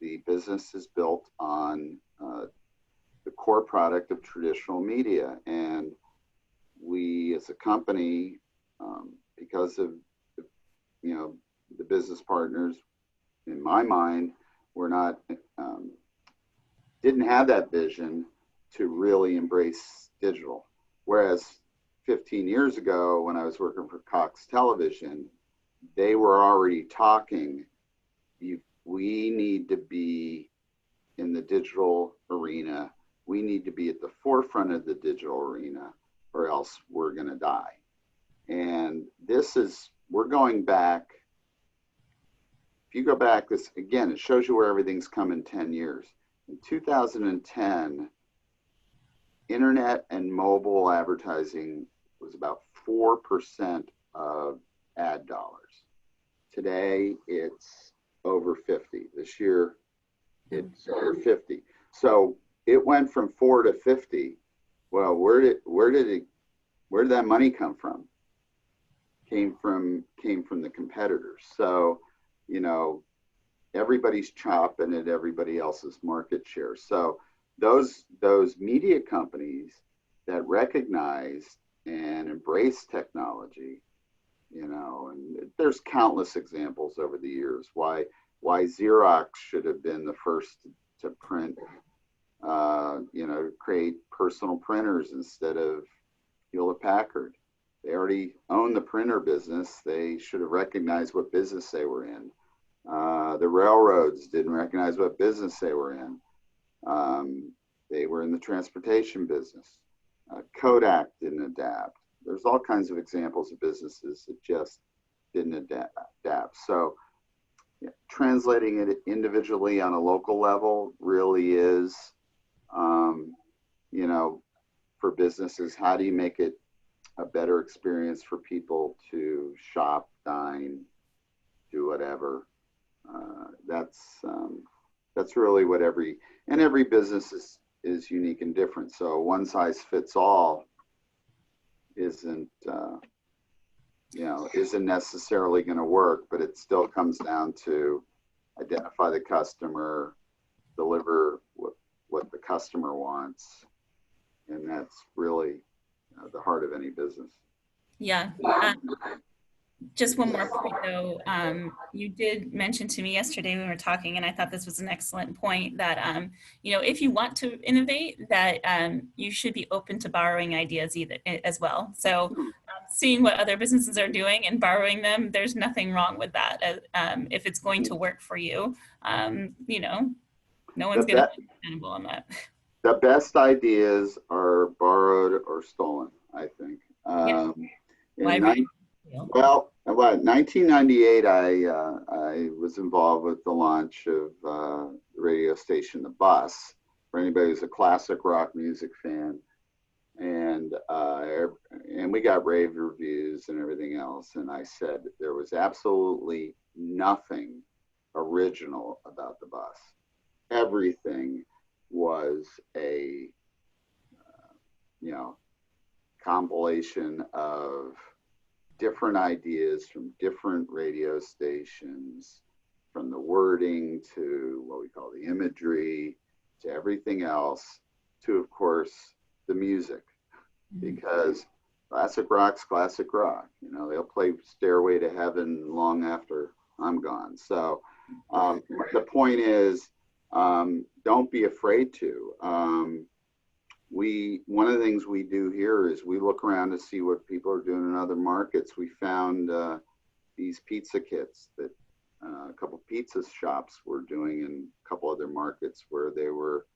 the business is built on the core product of traditional media. And we, as a company, because of, the business partners, in my mind, didn't have that vision to really embrace digital. Whereas 15 years ago, when I was working for Cox Television, they were already talking, we need to be in the digital arena. We need to be at the forefront of the digital arena or else we're going to die. And we're going back. If you go back, this again, it shows you where everything's come in 10 years. In 2010, internet and mobile advertising was about 4% of ad dollars. Today, it's over 50. This year, it's over 50. So it went from 4 to 50. Well, where did that money come from? Came from the competitors. So, everybody's chopping at everybody else's market share. So those media companies that recognize and embrace technology you know, and there's countless examples over the years why Xerox should have been the first to print, you know, to create personal printers instead of Hewlett Packard. They already own the printer business. They should have recognized what business they were in. The railroads didn't recognize what business they were in. They were in the transportation business. Kodak didn't adapt. There's all kinds of examples of businesses that just didn't adapt. So yeah, translating it individually on a local level really is, you know, for businesses, how do you make it a better experience for people to shop, dine, do whatever? That's really what every business is unique and different. So one size fits all isn't you know, isn't necessarily going to work, but it still comes down to identify the customer, deliver what the customer wants, and that's really the heart of any business. Yeah. Just one more point though. You did mention to me yesterday when we were talking, and I thought this was an excellent point, that you know, if you want to innovate, that you should be open to borrowing ideas as well. So seeing what other businesses are doing and borrowing them, there's nothing wrong with that. If it's going to work for you, you know, no one's going to be accountable on that. The best ideas are borrowed or stolen, I think. Yeah. Well, about 1998, I was involved with the launch of the radio station, The Bus, for anybody who's a classic rock music fan. And we got rave reviews and everything else. And I said there was absolutely nothing original about The Bus. Everything was a, you know, compilation of different ideas from different radio stations, from the wording to what we call the imagery, to everything else, to, of course, the music. Because classic rock's classic rock. You know, they'll play Stairway to Heaven long after I'm gone. So the point is, don't be afraid to. One of the things we do here is we look around to see what people are doing in other markets. We found these pizza kits that a couple pizza shops were doing in a couple other markets, where they were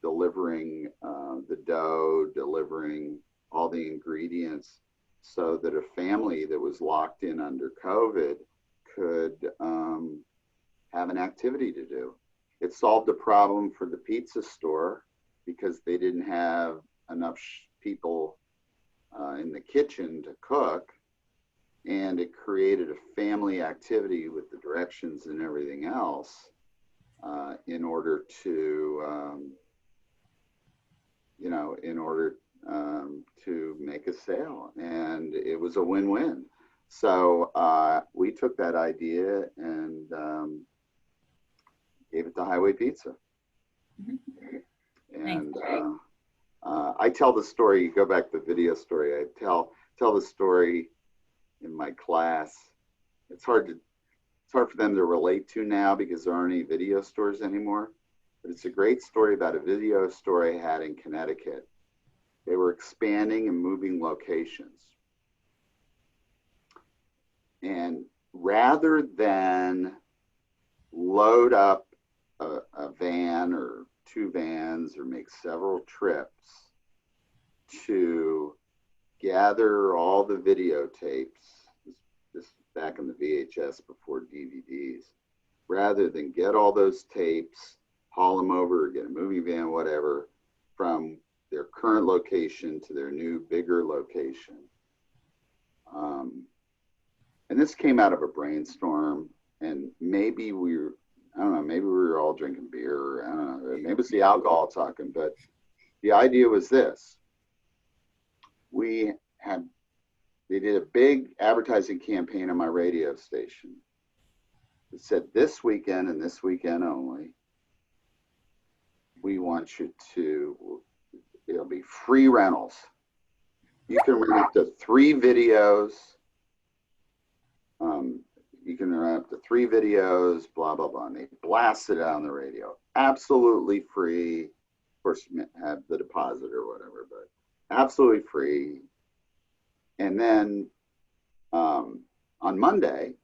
delivering the dough, delivering all the ingredients, so that a family that was locked in under COVID could have an activity to do. It solved a problem for the pizza store, because they didn't have enough people in the kitchen to cook, and it created a family activity with the directions and everything else in order to, you know, to make a sale, and it was a win-win. So we took that idea and gave it to Highway Pizza. And I tell the story, you go back to the video story, I tell the story in my class. It's hard for them to relate to now because there aren't any video stores anymore. But it's a great story about a video store I had in Connecticut. They were expanding and moving locations. And rather than load up a van or two vans or make several trips to gather all the videotapes, this back in the VHS before DVDs, rather than get all those tapes, haul them over, or get a moving van, whatever, from their current location to their new, bigger location. And this came out of a brainstorm, and maybe I don't know, maybe we were all drinking beer, or I don't know, maybe it's the alcohol talking, but the idea was this. They did a big advertising campaign on my radio station. It said, this weekend and this weekend only, we want you to, it'll be free rentals. You can rent up to 3 videos You can run up to 3 videos, blah, blah, blah. And they blast it out on the radio. Absolutely free. Of course, have the deposit or whatever, but absolutely free. And then on Monday,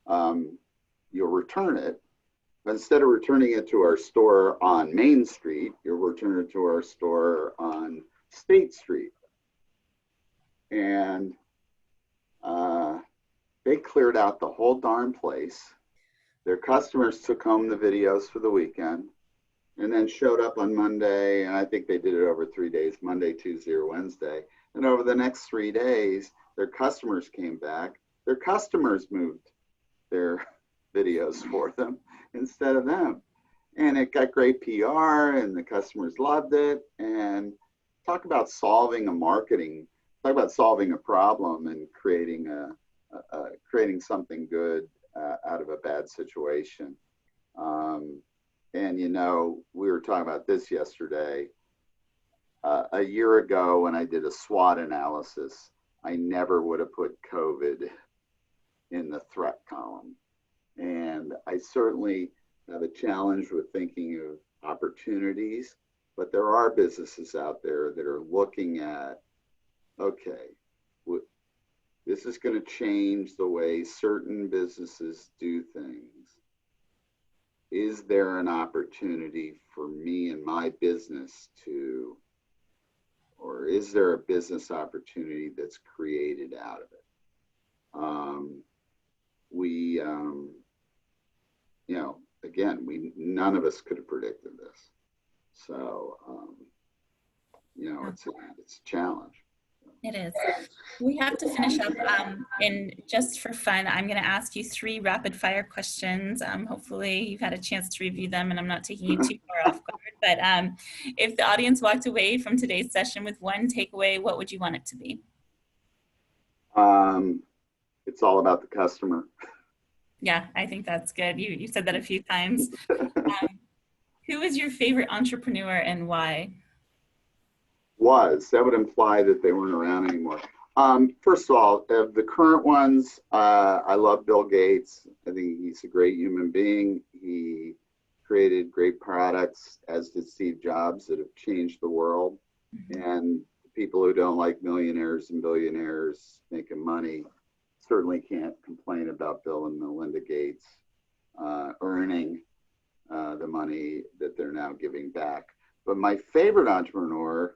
you'll return it. But instead of returning it to our store on Main Street, you'll return it to our store on State Street. And they cleared out the whole darn place. Their customers took home the videos for the weekend and then showed up on Monday. And I think they did it over 3 days, Monday, Tuesday, or Wednesday. And over the next 3 days, their customers came back. Their customers moved their videos for them instead of them. And it got great PR and the customers loved it. And talk about solving a problem and creating something good out of a bad situation. And, we were talking about this yesterday. A year ago when I did a SWOT analysis, I never would have put COVID in the threat column. And I certainly have a challenge with thinking of opportunities, but there are businesses out there that are looking at, okay, this is going to change the way certain businesses do things. Is there an opportunity for me and my business or is there a business opportunity that's created out of it? Again, none of us could have predicted this. So, it's a challenge. It is. We have to finish up, and just for fun, I'm going to ask you 3 rapid fire questions. Hopefully you've had a chance to review them and I'm not taking you too far off guard, but if the audience walked away from today's session with one takeaway, what would you want it to be? It's all about the customer. Yeah, I think that's good. You said that a few times. Who is your favorite entrepreneur and why? That would imply that they weren't around anymore. First of all, of the current ones, I love Bill Gates. I think he's a great human being. He created great products, as did Steve Jobs, that have changed the world. Mm-hmm. And people who don't like millionaires and billionaires making money certainly can't complain about Bill and Melinda Gates earning the money that they're now giving back. But my favorite entrepreneur,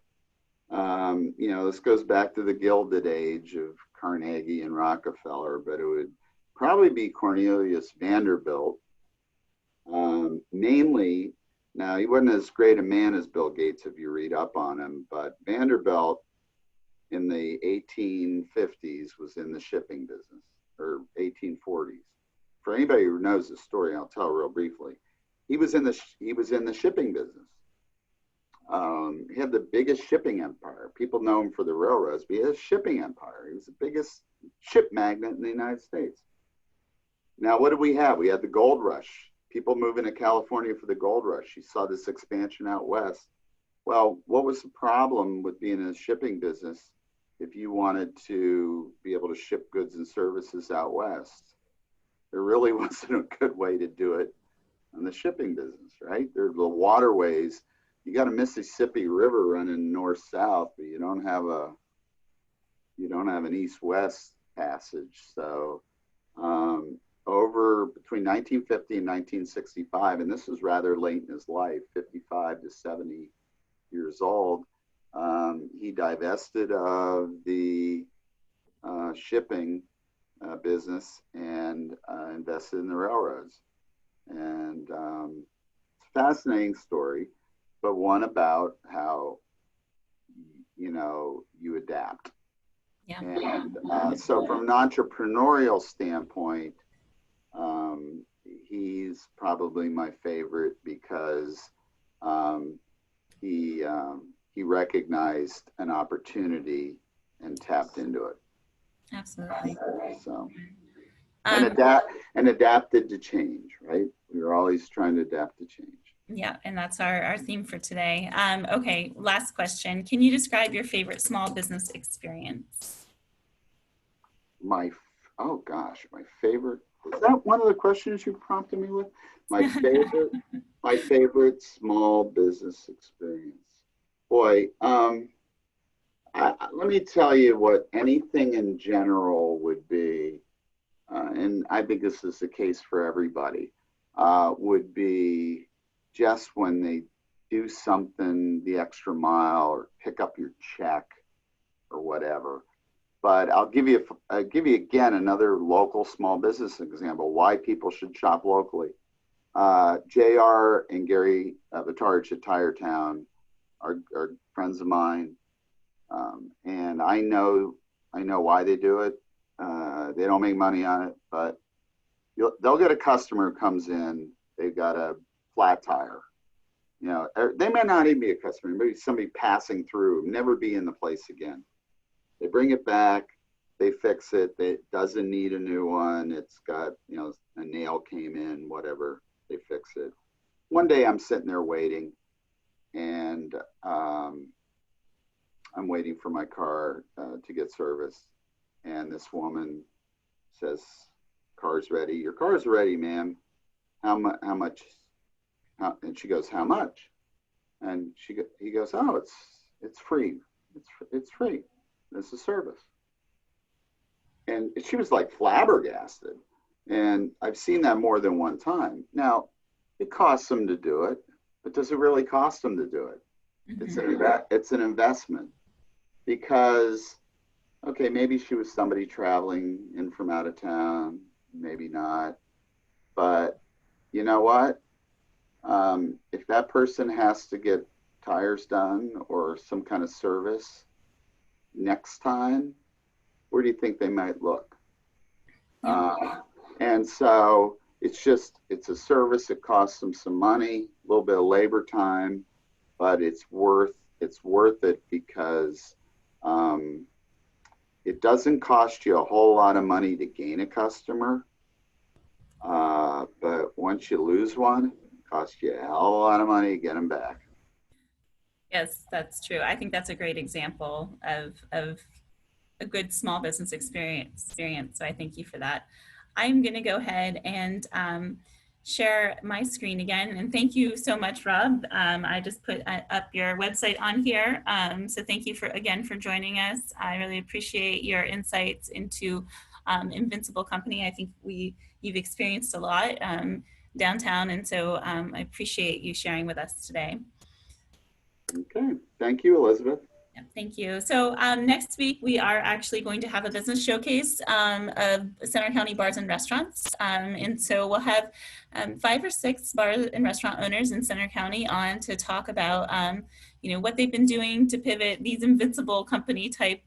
this goes back to the Gilded Age of Carnegie and Rockefeller, but it would probably be Cornelius Vanderbilt. Namely, now he wasn't as great a man as Bill Gates if you read up on him, but Vanderbilt in the 1850s was in the shipping business, or 1840s. For anybody who knows the story, I'll tell real briefly. He was in the shipping business. He had the biggest shipping empire. People know him for the railroads, but he had a shipping empire. He was the biggest ship magnate in the United States. Now, what did we have? We had the gold rush. People moving to California for the gold rush. You saw this expansion out west. Well, what was the problem with being in the shipping business if you wanted to be able to ship goods and services out west? There really wasn't a good way to do it in the shipping business, right? There are the waterways. You got a Mississippi River running north-south, but you don't have an east-west passage. So over between 1950 and 1965, and this was rather late in his life, 55 to 70 years old, he divested of the shipping business and invested in the railroads. And it's a fascinating story, but one about how, you adapt. Yeah. And so from an entrepreneurial standpoint, he's probably my favorite because he recognized an opportunity and tapped into it. Absolutely. So and adapted to change, right? We were always trying to adapt to change. Yeah, and that's our theme for today. Okay, last question. Can you describe your favorite small business experience? oh gosh, my favorite, is that one of the questions you prompted me with? My favorite, my favorite small business experience. Boy, let me tell you what anything in general would be, and I think this is the case for everybody, would be just when they do something the extra mile or pick up your check or whatever. But I'll give you again another local small business example why people should shop locally. JR and Gary Vitarich at Tire Town are friends of mine, and I know why they do it. They don't make money on it, but they'll get a customer who comes in. They've got a flat tire. You know, they may not even be a customer. Maybe somebody passing through, never be in the place again. They bring it back. They fix it. It doesn't need a new one. It's got, you know, a nail came in, whatever. They fix it. One day I'm sitting there waiting, and I'm waiting for my car to get serviced. And this woman says, "Car's ready." "Your car's ready, ma'am. How much?" And she goes, "How much?" And he goes, "Oh, it's free. It's free. It's a service." And she was like flabbergasted. And I've seen that more than one time. Now, it costs them to do it, but does it really cost them to do it? Mm-hmm. It's an investment, because, okay, maybe she was somebody traveling in from out of town, maybe not. But you know what? If that person has to get tires done or some kind of service next time, where do you think they might look? And so it's a service. It costs them some money, a little bit of labor time, but it's worth it, because it doesn't cost you a whole lot of money to gain a customer. But once you lose one, it costs you a hell of a lot of money to get them back. Yes, that's true. I think that's a great example of a good small business experience. So I thank you for that. I'm going to go ahead and share my screen again. And thank you so much, Rob. I just put up your website on here. So thank you again for joining us. I really appreciate your insights into Invincible Company. I think you've experienced a lot downtown. And so I appreciate you sharing with us today. Okay. Thank you, Elizabeth. Yeah, thank you. So next week, we are actually going to have a business showcase of Center County bars and restaurants. And so we'll have 5 or 6 bar and restaurant owners in Center County on to talk about, what they've been doing to pivot these Invincible Company type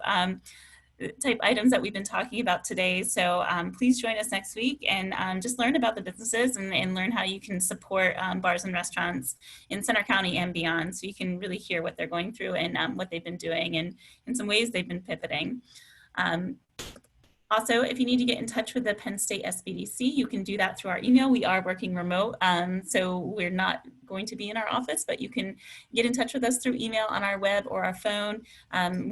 items that we've been talking about today. So please join us next week and just learn about the businesses and learn how you can support bars and restaurants in Center County and beyond, so you can really hear what they're going through and what they've been doing and in some ways they've been pivoting. Also, if you need to get in touch with the Penn State SBDC, you can do that through our email. We are working remote, so we're not going to be in our office, but you can get in touch with us through email, on our web, or our phone.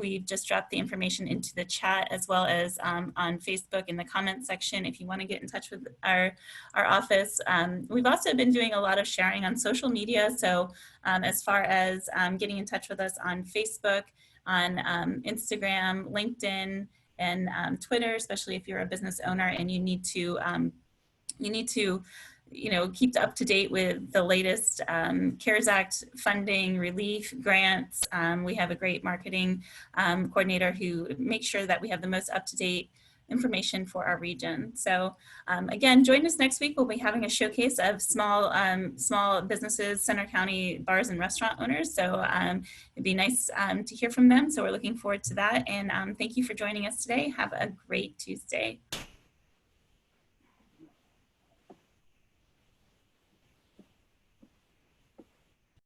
We've just dropped the information into the chat, as well as on Facebook in the comments section if you want to get in touch with our office. We've also been doing a lot of sharing on social media, so as far as getting in touch with us on Facebook, on Instagram, LinkedIn, and Twitter, especially if you're a business owner and you need to keep up to date with the latest CARES Act funding, relief, grants. We have a great marketing coordinator who makes sure that we have the most up-to-date information for our region. So again, join us next week. We'll be having a showcase of small businesses, Center County bars and restaurant owners. So it'd be nice to hear from them. So we're looking forward to that. And thank you for joining us today. Have a great Tuesday.